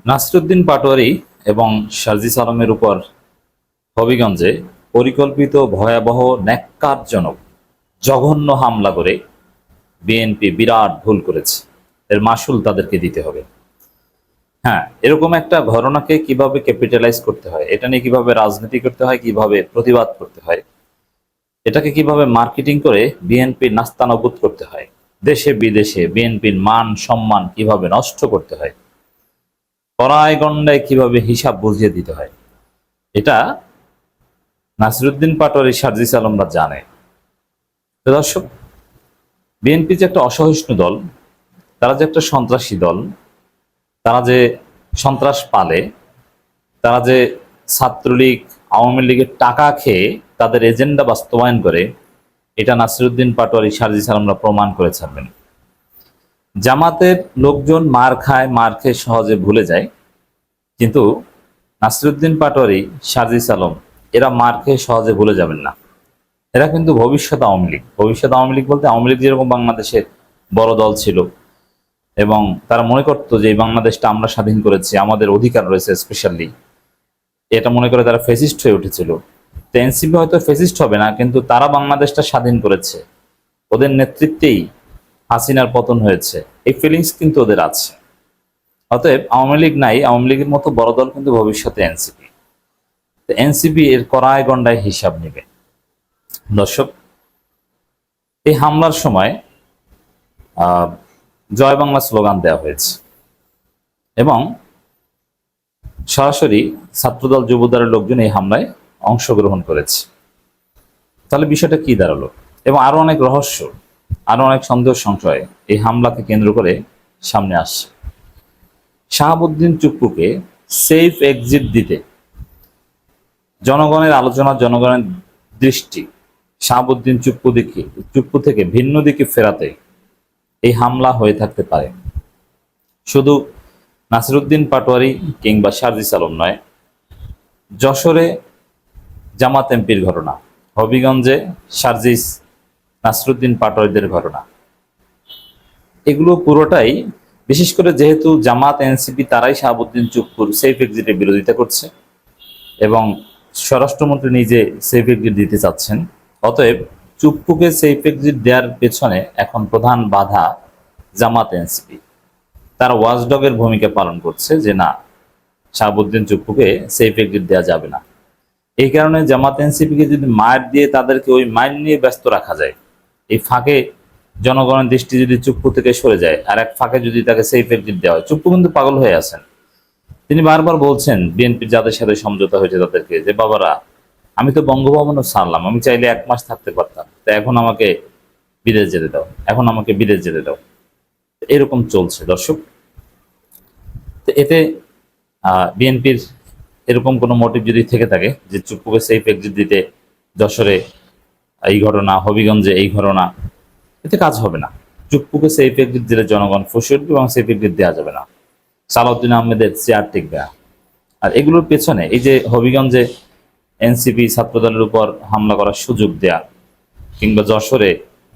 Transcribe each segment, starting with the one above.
নাসিরউদ্দিন পাটোয়ারী এবং সার্জিস আলমের উপর হবিগঞ্জে পরিকল্পিত ভয়াবহ ন্যাক্কারজনক জঘন্য হামলা করে বিএনপি বিরাট ভুল করেছে। এর মাসুল তাদেরকে দিতে হবে। হ্যাঁ, এরকম একটা ঘটনাকে কিভাবে ক্যাপিটালাইজ করতে হয়, এটা নিয়ে কিভাবে রাজনীতি করতে হয়, কিভাবে প্রতিবাদ করতে হয়, এটাকে কিভাবে মার্কেটিং করে বিএনপির নাস্তানাবুদ করতে হয়, দেশে বিদেশে বিএনপির মান সম্মান কিভাবে নষ্ট করতে হয়, কড়ায় গণ্ডায় কিভাবে হিসাব বুঝিয়ে দিতে হয়, এটা নাসিরউদ্দিন পাটোয়ারী সার্জিস আলমরা জানে। তো দর্শক, বিএনপি যে একটা অসহিষ্ণু দল, তারা যে একটা সন্ত্রাসী দল, তারা যে সন্ত্রাস পালে, তারা যে ছাত্রলীগ আওয়ামী লীগের টাকা খেয়ে তাদের এজেন্ডা বাস্তবায়ন করে, এটা নাসিরউদ্দিন পাটোয়ারী সার্জিস আলমরা প্রমাণ করে ছাড়বেন। জামাতের লোকজন মার খায়, মার খেয়ে সহজে ভুলে যায়, কিন্তু নাসিরউদ্দিন পাটোয়ারী সার্জিস আলম এরা মার খেয়ে সহজে ভুলে যাবেন না। এরা কিন্তু ভবিষ্যৎ আওয়ামী লীগ। ভবিষ্যৎ আওয়ামী লীগ বলতে আওয়ামী লীগ যেরকম বাংলাদেশের বড় দল ছিল এবং তারা মনে করতো যে এই বাংলাদেশটা আমরা স্বাধীন করেছি, আমাদের অধিকার রয়েছে, স্পেশালি এটা মনে করে তারা ফেসিস্ট হয়ে উঠেছিল। তো এনসিপি হয়তো ফেসিস্ট হবে না, কিন্তু তারা বাংলাদেশটা স্বাধীন করেছে, ওদের নেতৃত্বেই হাসিনার পতন হয়েছে, এই ফিলিংস কিন্তু ওদের আছে। অতএব আওয়ামী লীগ নাই, আওয়ামী লীগের মতো বড় দল কিন্তু ভবিষ্যতে এনসিপি। তো এনসিপি এর কড়ায় গণ্ডায় হিসাব নেবে। দর্শক, এই হামলার সময় জয় বাংলা স্লোগান দেওয়া হয়েছে এবং সরাসরি ছাত্রদল যুবদলের লোকজন এই হামলায় অংশগ্রহণ করেছে। তাহলে বিষয়টা কি দাঁড়ালো? এবং আরো অনেক রহস্য, আরো অনেক সন্দেহ সংশয় এই হামলাকে কেন্দ্র করে সামনে আসছে। শাহাবুদ্দিন চুপ্পুকে সেফ এক্সিট দিতে, জনগণের আলোচনা, জনগণের দৃষ্টি শাহাবুদ্দিন চুপ্পু থেকে ভিন্ন দিকে ফেরাতে এই হামলা হয়ে থাকতে পারে। শুধু নাসিরউদ্দিন পাটোয়ারী কিংবা সার্জিস আলম নয়, যশোরে জামাত এমপির ঘটনা, হবিগঞ্জে সার্জিস নাসিরউদ্দিন পাটোয়ারীদের ঘটনা, এগুলো পুরোটাই, বিশেষ করে যেহেতু জামাত এনসিপি তারাই শাহাবুদ্দিন চুপ্পুর সেফ এক্সিটের বিরোধিতা করছে এবং স্বরাষ্ট্রমন্ত্রী নিজে সেফ এক্সিট দিতে চাচ্ছেন, অতএব চুপ্পুকে সেফ এক্সিট দেওয়ার পেছনে এখন প্রধান বাধা জামাত এনসিপি। তারা ওয়াচডগের ভূমিকা পালন করছে যে না, শাহাবুদ্দিন চুপ্পুকে সেফ এক্সিট দেওয়া যাবে না। এই কারণে জামাত এনসিপিকে যদি মায়ের দিয়ে তাদেরকে ওই মাইন নিয়ে ব্যস্ত রাখা যায়, এই ফাঁকে জনগণের দৃষ্টি যদি চুপ্পু থেকে সরে যায় আর এক ফাঁকে যদি তাকে সেফ এক্সিট দেওয়া হয়, চুপ্পু কিন্তু পাগল হয়ে আছেন। তিনি বারবার বলছেন বিএনপির যাদের সাথে সমঝোতা হয়েছে তাদেরকে যে বাবারা, আমি তো বঙ্গভবনও ছাড়লাম, আমি চাইলে 1 মাস থাকতে পারতাম, তো এখন আমাকে বিদেশ যেতে দাও, এখন আমাকে বিদেশ যেতে দাও। এরকম চলছে দর্শক। তো এতে বিএনপির এরকম কোনো মোটিভ যদি থেকে থাকে যে চুপ্পুকে সেফ এক্সিট দিতে, যশোরে এই ঘটনা, হবিগঞ্জে এই ঘটনা, এতে কাজ হবে না। চুপ্পুকে সেফ এক্সিট দিলে জনগণ ফুসে উঠবে এবং সেফ এক্সিট দেওয়া যাবে না, সালাউদ্দিন আহমেদের চেয়ার টিকবে না। আর এগুলোর পেছনে এই যে হবিগঞ্জে এনসিপি ছাত্রদলের উপর হামলা করার সুযোগ দেয়া কিংবা যশোরে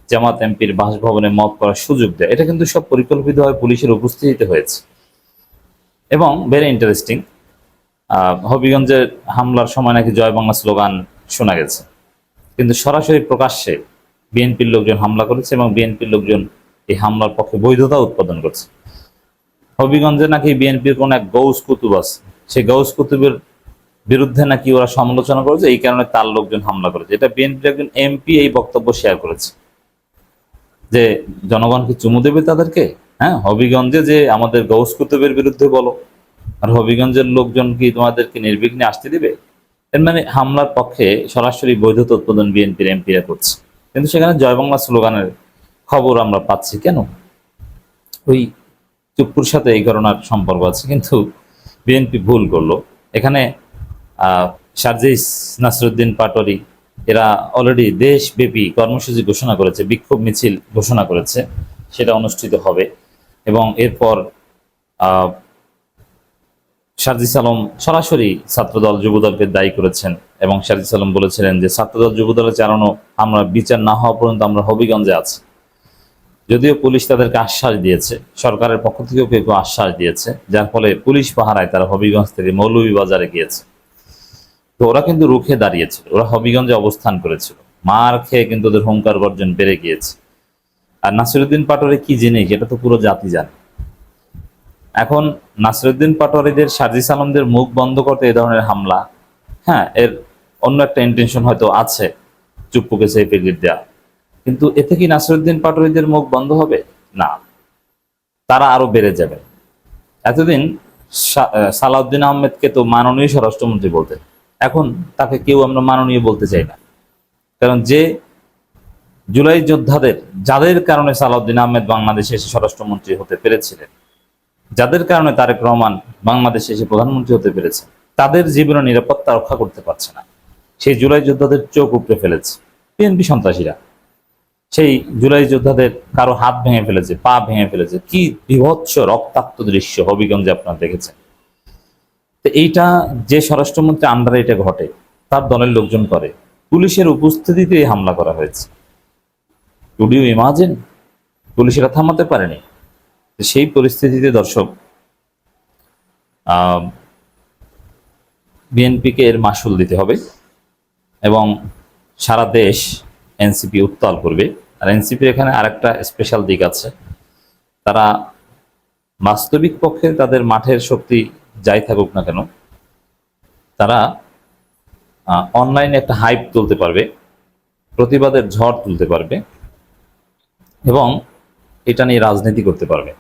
জামাত এমপির বাসভবনে মত করার সুযোগ দেয়া, এটা কিন্তু সব পরিকল্পিতভাবে পুলিশের উপস্থিতিতে হয়েছে। এবং ভেরি ইন্টারেস্টিং, হবিগঞ্জের হামলার সময় নাকি জয় বাংলা স্লোগান শোনা গেছে, কিন্তু সরাসরি প্রকাশ্যে বিএনপির লোকজন হামলা করেছে এবং বিএনপির লোকজন এই হামলার পক্ষে বৈধতা উৎপাদন করছে। হবিগঞ্জে নাকি বিএনপির কোন এক গৌস কুতুব আছে, সেই গৌস কুতুবের বিরুদ্ধে নাকি ওরা সমালোচনা করেছে, এই কারণে তার লোকজন হামলা করেছে। এটা বিএনপির একজন এমপি এই বক্তব্য শেয়ার করেছে যে জনগণ কি চুমু দেবে তাদেরকে? হ্যাঁ, হবিগঞ্জে যে আমাদের গৌস কুতুবের বিরুদ্ধে বলো, আর হবিগঞ্জের লোকজন কি তোমাদেরকে নির্বিঘ্নে আসতে দিবে? এর মানে হামলার পক্ষে সরাসরি বৈধতা উৎপাদন বিএনপির এমপিরা করছে, কিন্তু সেখানে জয় বাংলা স্লোগানের খবর আমরা পাচ্ছি কেন? ওই চুপ্পুর সাথে এই ঘটনার সম্পর্ক আছে, কিন্তু বিএনপি ভুল করলো। এখানে সার্জিস, নাসিরউদ্দিন পাটোয়ারী এরা অলরেডি দেশব্যাপী কর্মসূচি ঘোষণা করেছে, বিক্ষোভ মিছিল ঘোষণা করেছে, সেটা অনুষ্ঠিত হবে। এবং এরপর সার্জিস আলম সরাসরি ছাত্রদল যুবদলকে দায়ী করেছেন এবং সার্জিস আলম বলেছিলেন যে ছাত্রদল যুবদলে চালানো আমরা বিচার না হওয়া পর্যন্ত আমরা হবিগঞ্জে আছি। যদিও পুলিশ তাদেরকে আশ্বাস দিয়েছে, সরকারের পক্ষ থেকেও কেউ কেউ আশ্বাস দিয়েছে, যার ফলে পুলিশ পাহারায় তারা হবিগঞ্জ থেকে মৌলভীবাজারে গিয়েছে। তো ওরা কিন্তু রুখে দাঁড়িয়েছিল, ওরা হবিগঞ্জে অবস্থান করেছিল, মার খেয়ে কিন্তু ওদের হুঙ্কার গর্জন বেড়ে গিয়েছে। আর নাসিরউদ্দিন পাটোয়ারি কি জিনিস এটা তো পুরো জাতি জানে। এখন নাসিরউদ্দিন পাটোয়ারিদের, সার্জিস আলমদের মুখ বন্ধ করতে এই ধরনের হামলা, হ্যাঁ, এর অন্য একটা ইন্টেনশন হয়তো আছে, চুপ্পুকে সেই পেগিট দেওয়া, কিন্তু এতে কি নাসিরউদ্দিন পাটোয়ারিদের মুখ বন্ধ হবে? না, তারা আরো বেড়ে যাবে। এতদিন সালাউদ্দিন আহমেদকে তো মাননীয় স্বরাষ্ট্রমন্ত্রী বলতেন, এখন তাকে কেউ আমরা মাননীয় বলতে চাই না। কারণ যে জুলাই যোদ্ধাদের, যাদের কারণে সালাউদ্দিন আহমেদ বাংলাদেশে এসে স্বরাষ্ট্রমন্ত্রী হতে পেরেছিলেন, যাদের কারণে তারেক রহমান বাংলাদেশে এসে প্রধানমন্ত্রী হতে পেরেছে, তাদের জীবনের নিরাপত্তা রক্ষা করতে পারছে না। সেই জুলাই যোদ্ধাদের চোখ উপড়ে ফেলেছে বিএনপি সন্ত্রাসীরা। সেই জুলাই যোদ্ধাদের কারো হাত ভেঙে ফেলেছে, পা ভেঙে ফেলেছে। কি বিভৎস রক্তাক্ত দৃশ্য হবিগঞ্জে আপনারা দেখেছেন। তো এইটা যে স্বরাষ্ট্রমন্ত্রী আন্ডারে এটা ঘটে, তার দলের লোকজন করে, পুলিশের উপস্থিতিতে এই হামলা করা হয়েছে। Could you imagine? পুলিশেরা থামাতে পারেনি। সেই পরিস্থিতিতে দর্শক, বিএনপিকে এর মাসুল দিতে হবে এবং সারা দেশ এনসিপি উত্তাল করবে। আর এনসিপির এখানে আরেকটা স্পেশাল দিক আছে, তারা বাস্তবিক পক্ষে তাদের মাঠের শক্তি যাই থাকুক না কেন, তারা অনলাইনে একটা হাইপ তুলতে পারবে, প্রতিবাদের ঝড় তুলতে পারবে এবং এটা নিয়ে রাজনীতি করতে পারবে।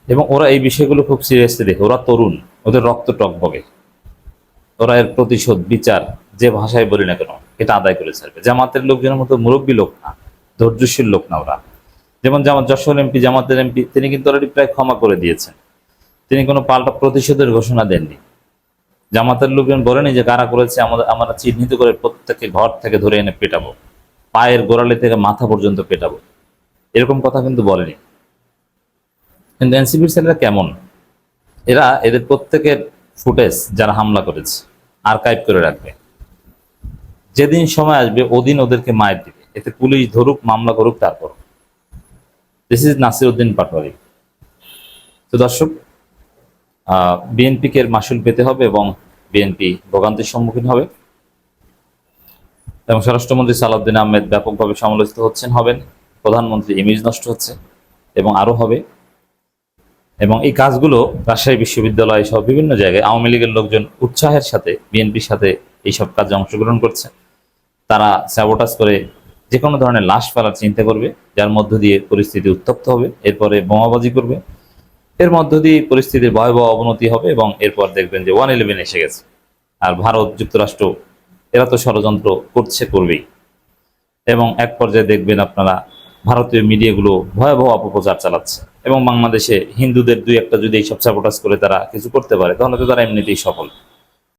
এবং ওরা এই বিষয়গুলো খুব সিরিয়াসলি দেখে। ওরা তরুণ, ওদের রক্ত টকবগে, ওরা এর প্রতিশোধ, বিচার যে ভাষায় বলি না কেন এটা আদায় করে ছাড়বে। জামাতের লোকজনের মতো মুরব্বী লোক না, ধৈর্যশীল লোক না ওরা। যেমন যশোর এমপি, জামাতের এমপি, তিনি কিন্তু অলরেডি প্রায় ক্ষমা করে দিয়েছেন, তিনি কোনো পাল্টা প্রতিশোধের ঘোষণা দেননি। জামাতের লোকজন বলেনি যে কারা করেছে আমরা চিহ্নিত করে প্রত্যেককে ঘর থেকে ধরে এনে পেটাবো, পায়ের গোড়ালি থেকে মাথা পর্যন্ত পেটাবো, এরকম কথা কিন্তু বলেনি। কিন্তু এনসিপির ছেলেরা কেমন, এরা এদের প্রত্যেকের ফুটেজ যারা হামলা করেছে আর্কাইভ করে রাখবে। যেদিন সময় আসবে ওদিন ওদেরকে মায়ের দিবে, এতে পুলিশ ধরুক, মামলা করুক, তারপর। This is Nasiruddin Patwari. তো দর্শক, বিএনপিকে এর মাসুল পেতে হবে এবং বিএনপি ভোগান্তির সম্মুখীন হবে। এবং স্বরাষ্ট্রমন্ত্রী সালাউদ্দিন আহমেদ ব্যাপকভাবে সমালোচিত হবেন, প্রধানমন্ত্রী ইমেজ নষ্ট হচ্ছে এবং আরো হবে। এবং এই কাজগুলো রাজশাহী বিশ্ববিদ্যালয় সহ বিভিন্ন জায়গায় আওয়ামী লীগের লোকজন উৎসাহের সাথে বিএনপির সাথে এইসব কাজে অংশগ্রহণ করছে। তারা স্যাবোটাজ করে যে কোনো ধরনের লাশ ফেলার চিন্তা করবে, যার মধ্য দিয়ে পরিস্থিতি উত্তপ্ত হবে, এরপরে বোমাবাজি করবে, এর মধ্য দিয়ে পরিস্থিতির ভয়াবহ অবনতি হবে এবং এরপর দেখবেন যে 111 এসে গেছে। আর ভারত, যুক্তরাষ্ট্র এরা তো ষড়যন্ত্র করবেই। এবং এক পর্যায়ে দেখবেন আপনারা ভারতীয় মিডিয়াগুলো ভয়াবহ অপপ্রচার চালাচ্ছে এবং বাংলাদেশে হিন্দুদের দুই একটা যদি এইসব সাপোর্টাস করে তারা কিছু করতে পারে, তাহলে তো তারা এমনিতেই সফল।